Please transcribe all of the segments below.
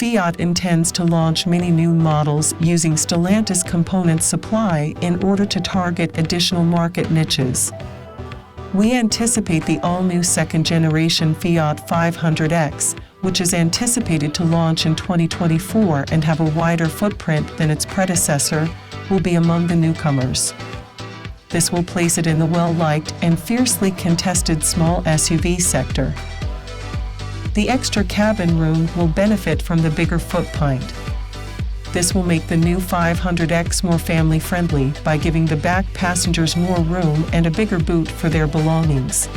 Fiat intends to launch many new models using Stellatis component supply in order to target additional market niches. We anticipate the all-new second-generation Fiat 500X, which is anticipated to launch in 2024 and have a wider footprint than its predecessor, will be among the newcomers. This will place it in the well-liked and fiercely contested small SUV sector. The extra cabin room will benefit from the bigger footprint. This will make the new 500X more family-friendly by giving the back passengers more room and a bigger boot for their belongings.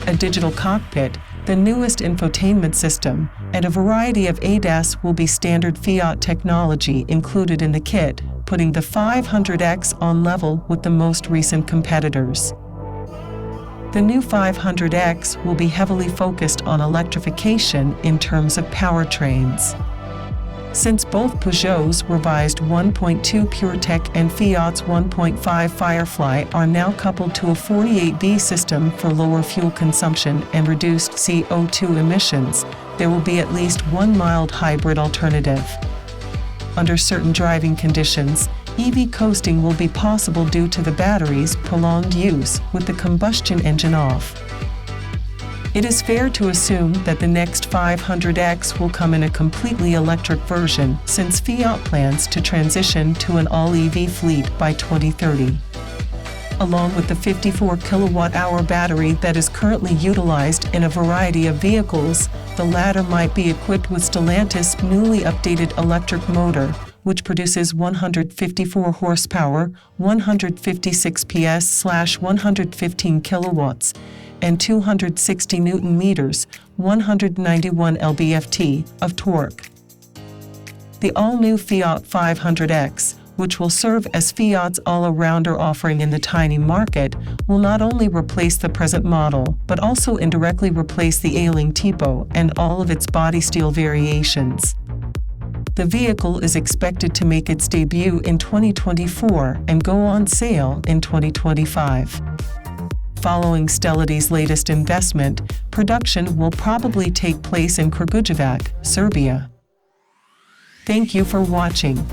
A digital cockpit, the newest infotainment system, and a variety of ADAS will be standard Fiat technology included in the kit, putting the 500X on level with the most recent competitors. The new 500X will be heavily focused on electrification in terms of powertrains. Since both Peugeot's revised 1.2 PureTech and Fiat's 1.5 Firefly are now coupled to a 48V system for lower fuel consumption and reduced CO2 emissions, there will be at least one mild hybrid alternative. Under certain driving conditions, EV coasting will be possible due to the battery's prolonged use with the combustion engine off. It is fair to assume that the next 500X will come in a completely electric version since Fiat plans to transition to an all-EV fleet by 2030. Along with the 54 kilowatt-hour battery that is currently utilized in a variety of vehicles, the latter might be equipped with Stellantis' newly updated electric motor, which produces 154 horsepower, 156 PS/115 kilowatts, and 260 Newton meters, 191 lb-ft of torque. The all-new Fiat 500X, which will serve as Fiat's all-arounder offering in the tiny market, will not only replace the present model, but also indirectly replace the ailing Tipo and all of its body style variations. The vehicle is expected to make its debut in 2024 and go on sale in 2025. Following Stellatis' latest investment, production will probably take place in Kragujevac, Serbia. Thank you for watching.